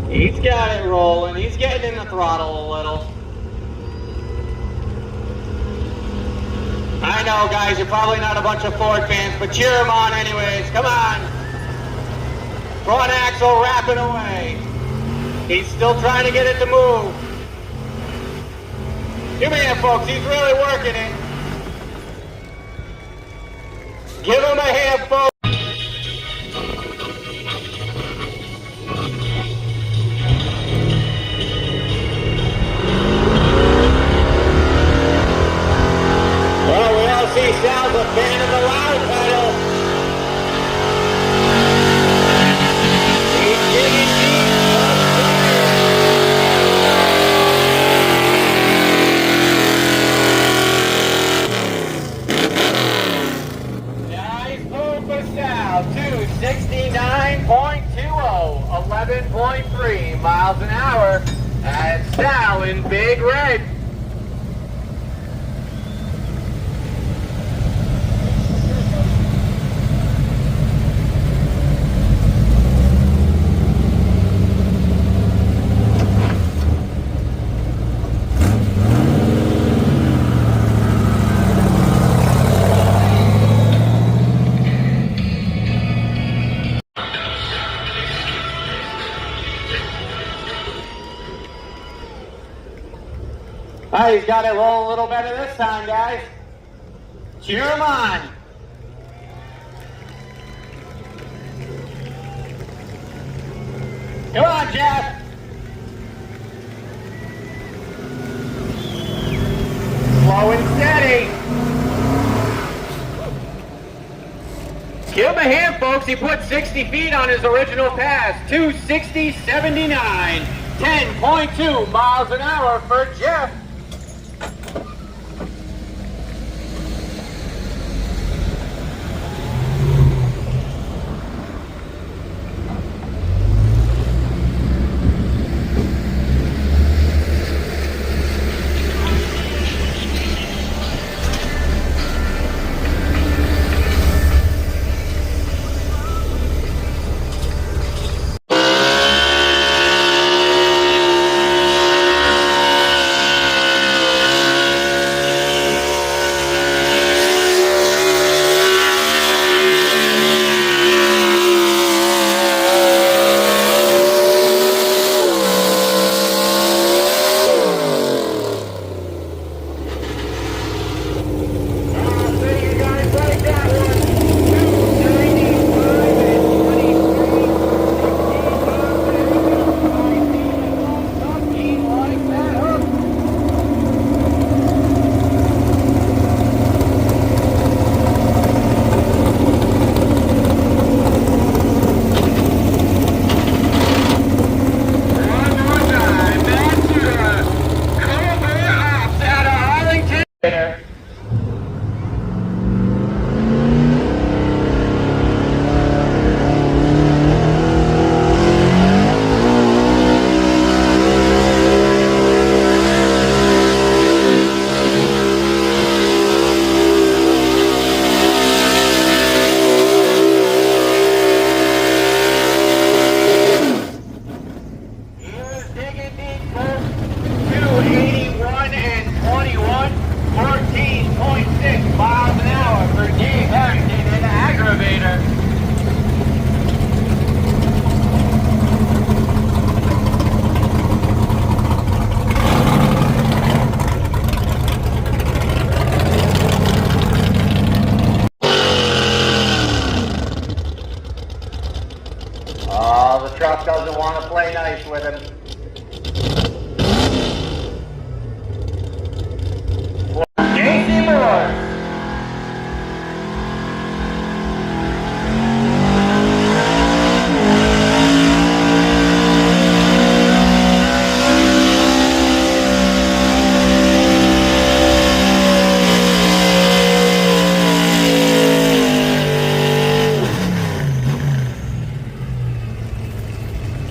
He's got it rolling. He's getting in the throttle a little. I know, guys, you're probably not a bunch of Ford fans, but cheer him on anyways. Come on. Front axle wrapping away. He's still trying to get it to move. Give me a folks. He's really working it. Give him a hand, folks. Well, we all see Sal's a fan of the loud pedal. He's digging deep. Nice move for Sal. 269.20, 11.3 miles an hour. And Sal in Big Red. Oh, he's got it roll a little better this time, guys. Cheer him on. Come on, Jeff. Slow and steady. Give him a hand, folks. He put 60 feet on his original pass. 260.79. 10.2 miles an hour for Jeff. Oh, the truck doesn't want to play nice with him. Casey Moore.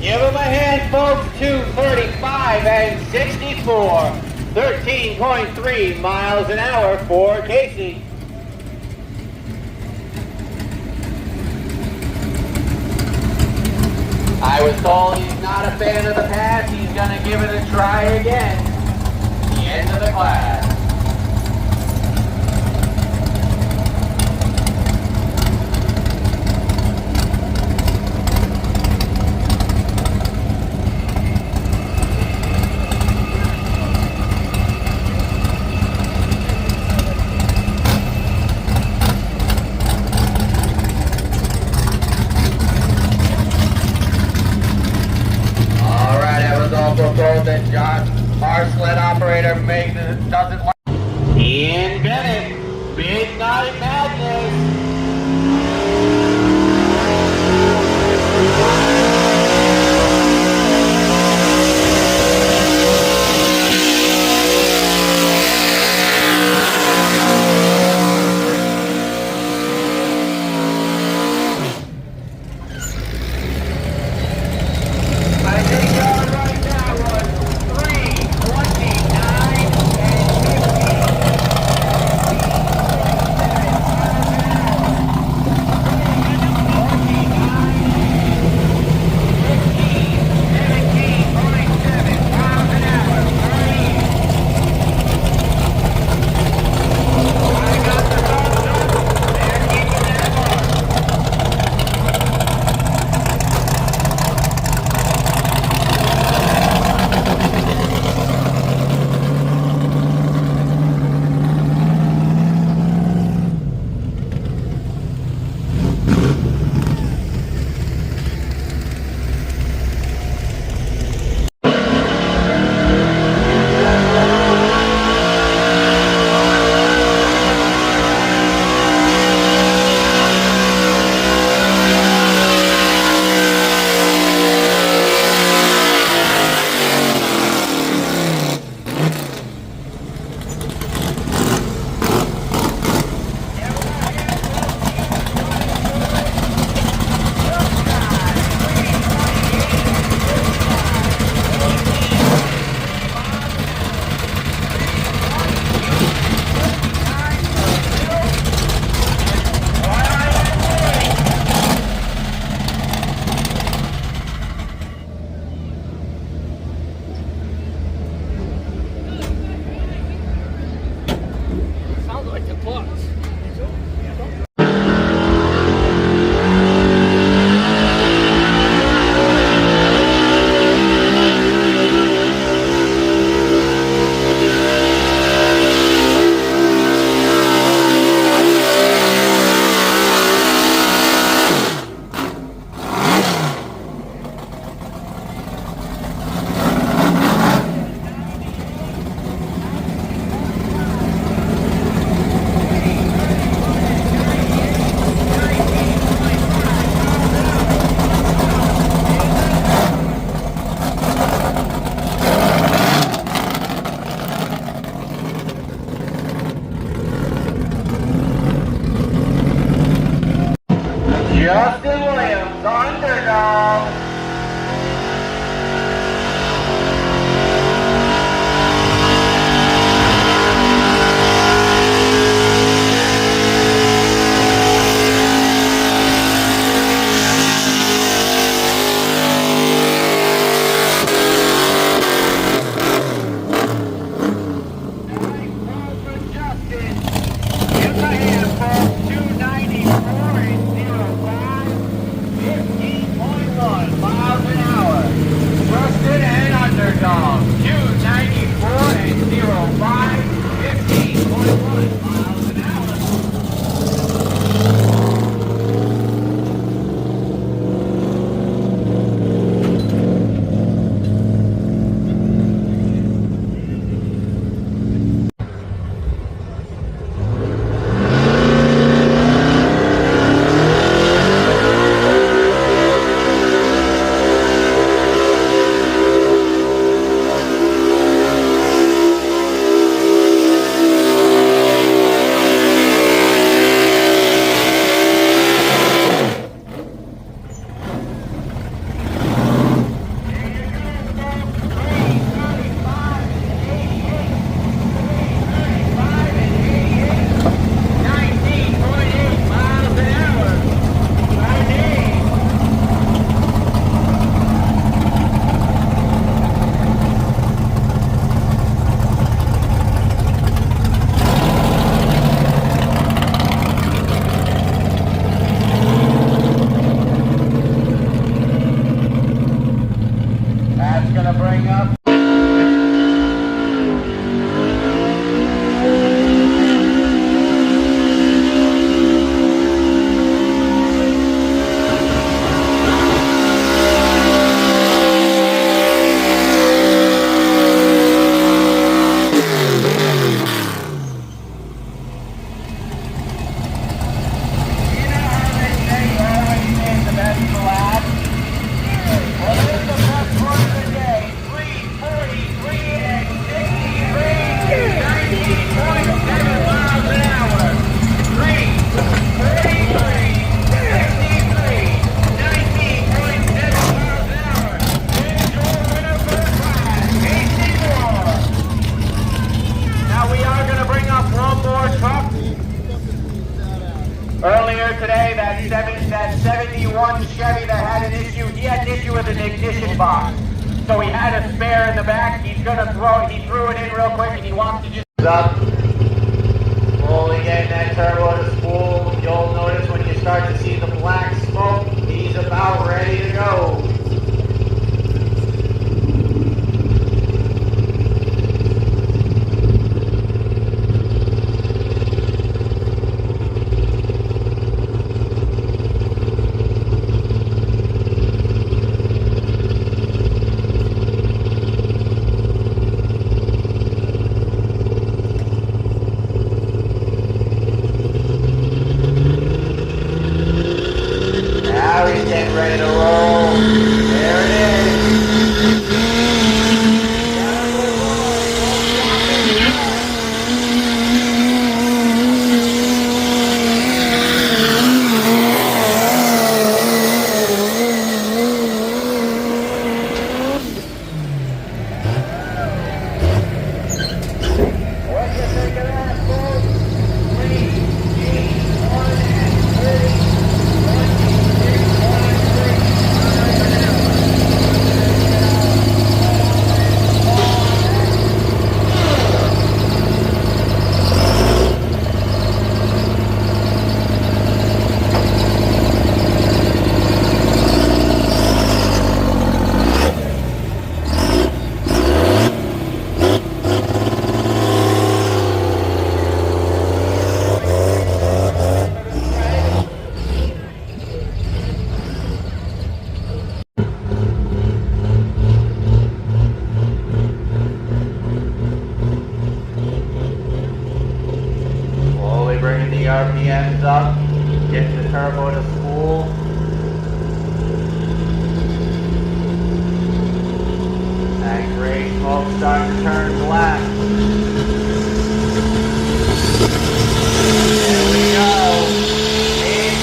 Give him a hand, folks. 2:35 and 64. 13.3 miles an hour for Casey. I was told he's not a fan of the pass. He's going to give it a try again. The end of the class. That John, our sled operator, doesn't like. Ian Bennett, Midnight Madness. I think y'all right now was 3:29 and 17.7 miles an hour. I got the thumbs up. They're keeping that mark. Justin Williams, underdog. gonna bring up. Earlier today, that 71 Chevy that had an issue, he had an issue with an ignition box. So he had a spare in the back. He threw it in real quick and he wants to just up. Slowly getting that turbo to spool. You'll notice when you start to see the black smoke, he's about ready to go. Ready to roll. There it is. What do you think of that, folks? 3, 8, 1, and 30. Bringing the RPMs up, getting the turbo to spool. That gray smoke starting to turn black. There we go. Big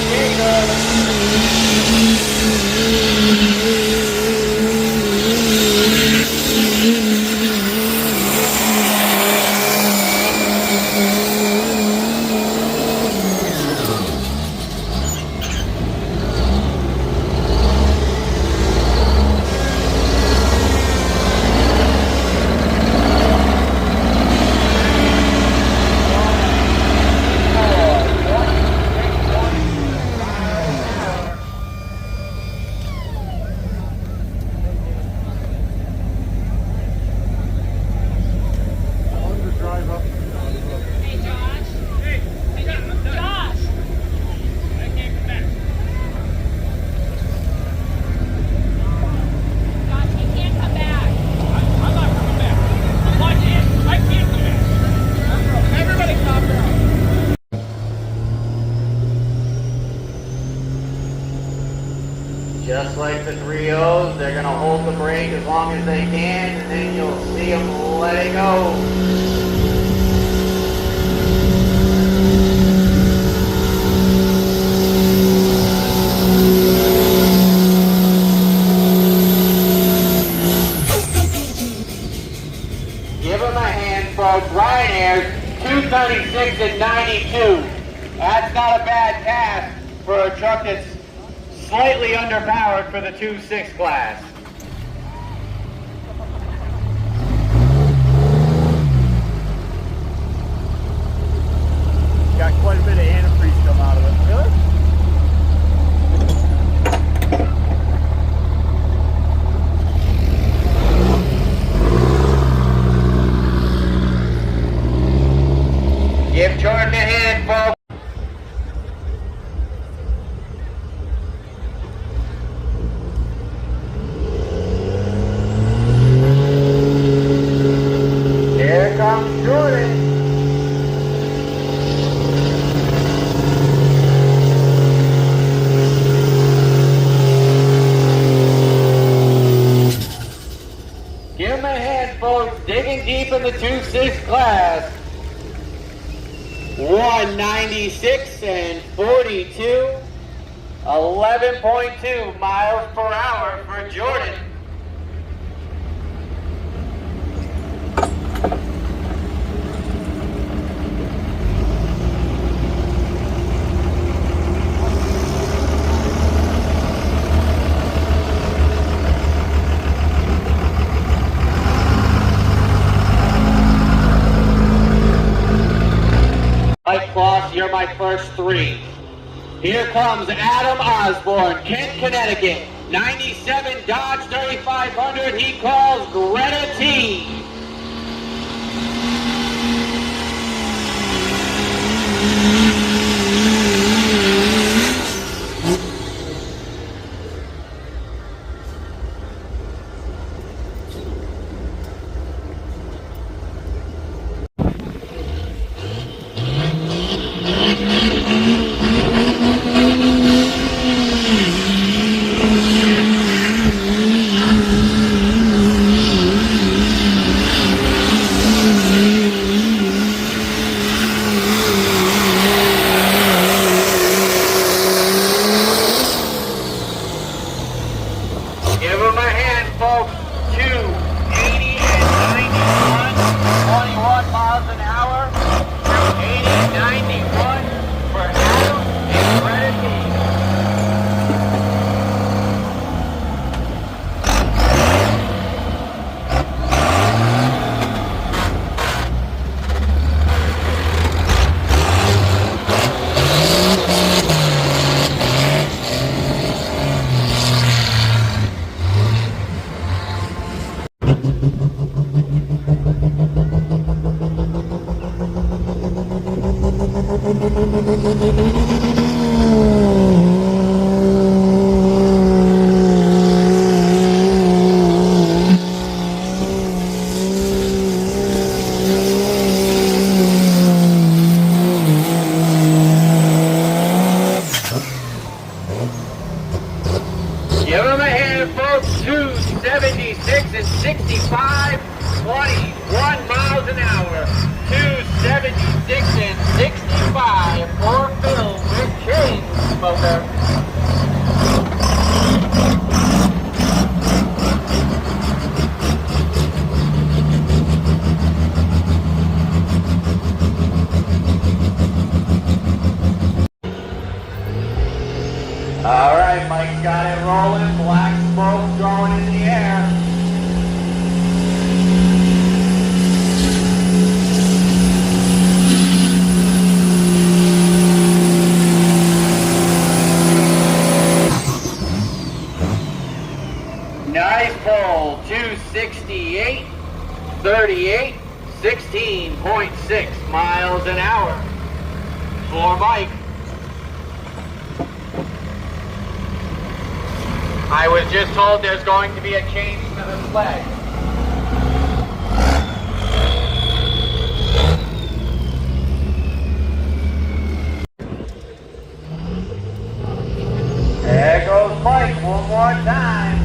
Just like the 3.0s, they're going to hold the brake as long as they can, and then you'll see them let it go. Give them a hand, folks. Ryanair's 236 and 92. That's not a bad pass for a truck that's slightly underpowered for the 2.6 class. Got quite a bit of antifreeze come out of it. Really? Remaining deep in the 2-6 class. 196 and 42. 11.2 miles per hour for Jordan. Mike Kloss, you're my first three. Here comes Adam Osborne, Kent, Connecticut. 97 Dodge 3500, he calls Greta T. Give him a hand, folks. 280 and 91, 21 miles an hour. 280, 91 for Adam and Greta T. Give him a hand, folks. 276 and 65, 21 miles an hour. 276 and 65 for Phil with chain smoker. All right, Mike's got it rolling. Black smoke going in the air. Nice pull. 268, 38, 16.6 miles an hour for Mike. I was just told there's going to be a change to the flag. There goes Mike one more time.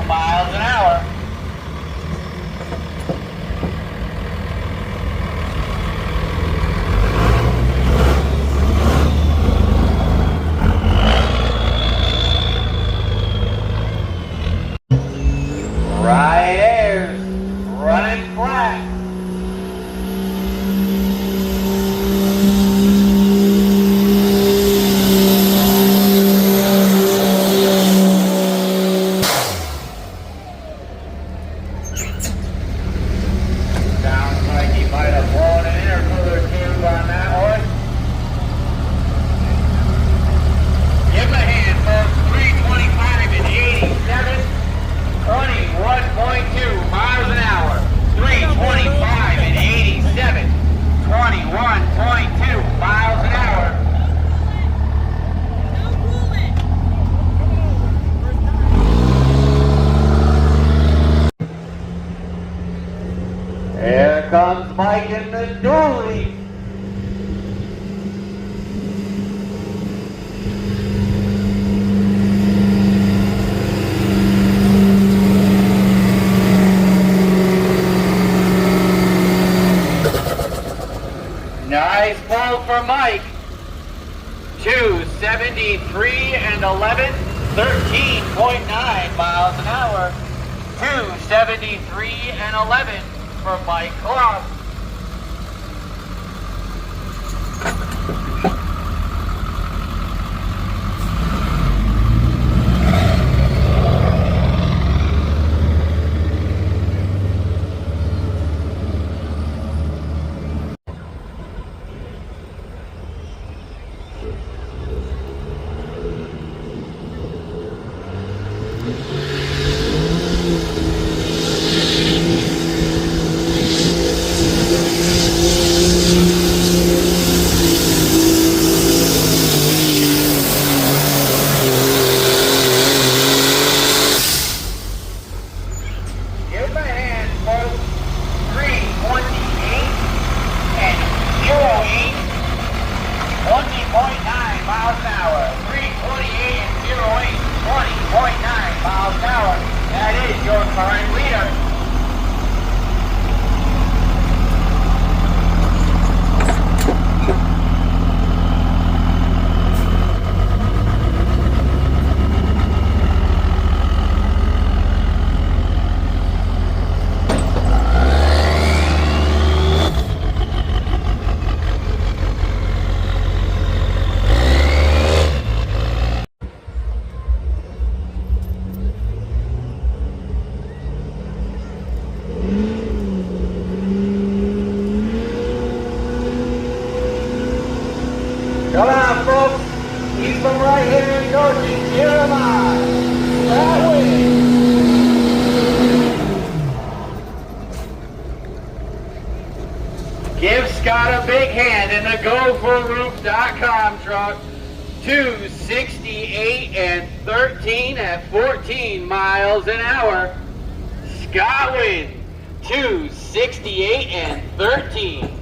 Miles an hour. Right airs running flat. comes Mike in the dually. Nice pull for Mike. 273 and 11, 13.9 miles an hour. 273 and 11 for Mike Klopp. Give my hand, folks. 328 and 08, 20.9 miles an hour. 328 and 08, 20.9 miles an hour. That is your current leader. Come on, folks. He's from right here in Goshen. Here am I. That way. Give Scott a big hand in the GoForRoof.com truck. 268 and 13 at 14 miles an hour. Scott wins. 268 and 13.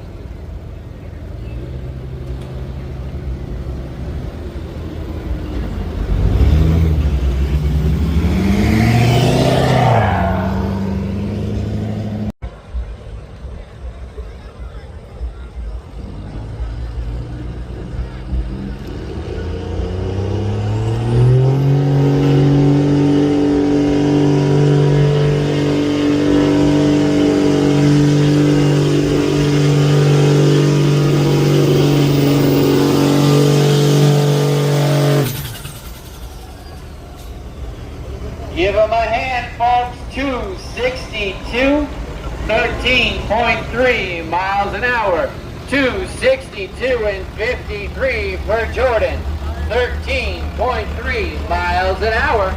Give him a hand, folks. 262, 13.3 miles an hour. 262 and 53 for Jordan. 13.3 miles an hour.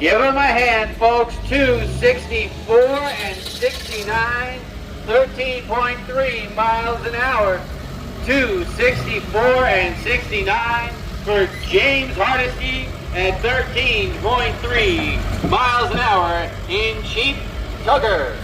Give him a hand, folks. 264 and 69, 13.3 miles an hour. 264 and 69 for James Hardesty at 13.3 miles an hour in Cheap Tugger.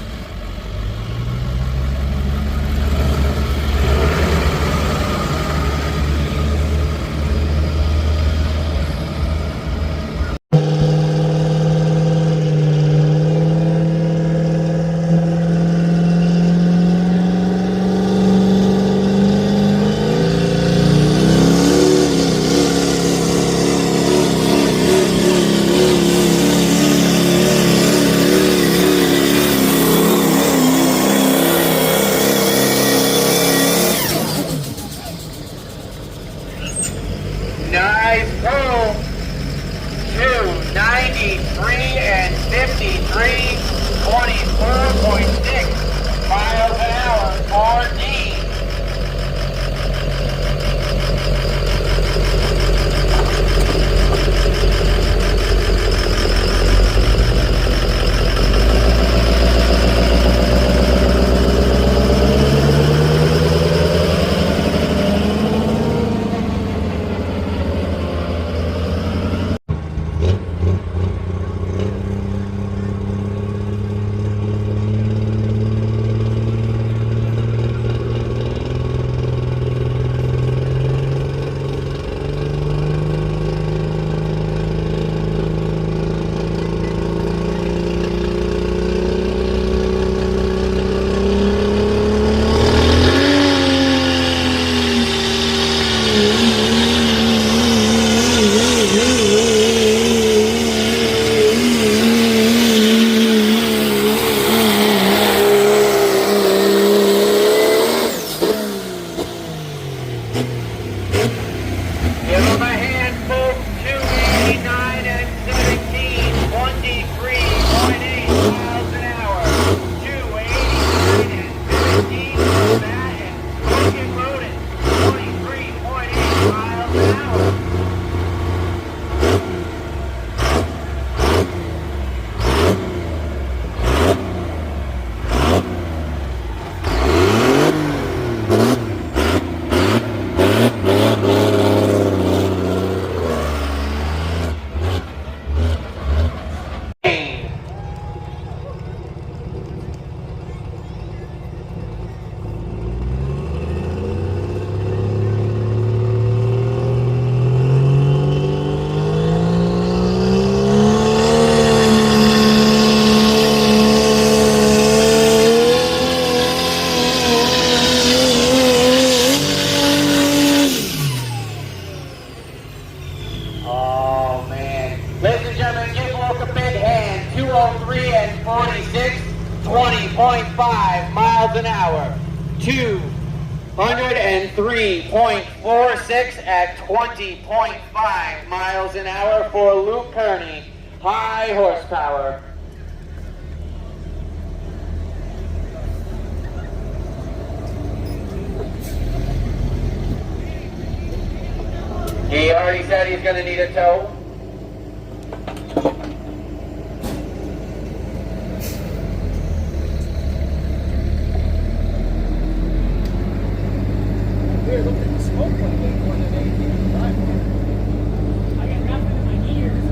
guys. Whoa. 293 and 53, 24.6 miles an hour for Dean. Give him a hand, folks. 289 and 17, 23.8 miles an hour. 289 and 17 for that, and fucking loaded. 23.8 miles an hour. Oh man. Ladies and gentlemen, give Wolf a big hand. 203 and 46, 20.5 miles an hour. 203.46 at 20.5 miles an hour for Luke Kearney. High horsepower. He already said he's going to need a tow. Weird, look at the smoke one way more than anything in the driveway. I got nothing in my ears.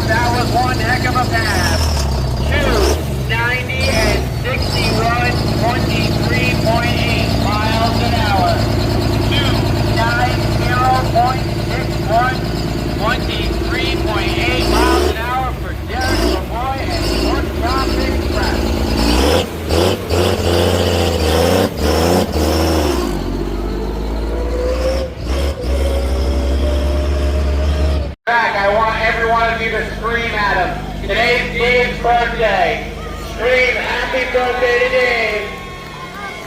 That was one heck of a pass. 290 and 61, 23.8 miles an hour. 290.61, 23.8 miles an hour for Derek LeBoy and North Top Express. I want every one of you to scream at him. Today's Dave's birthday. Scream happy birthday to Dave.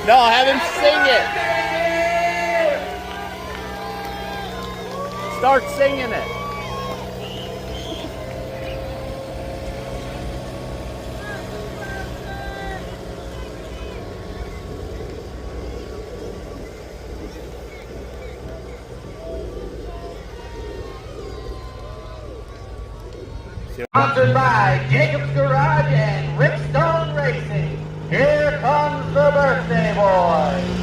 No, have him sing it. Start singing it. Sponsored by Jacob's Garage and Rickstone Racing. Here comes the birthday boy.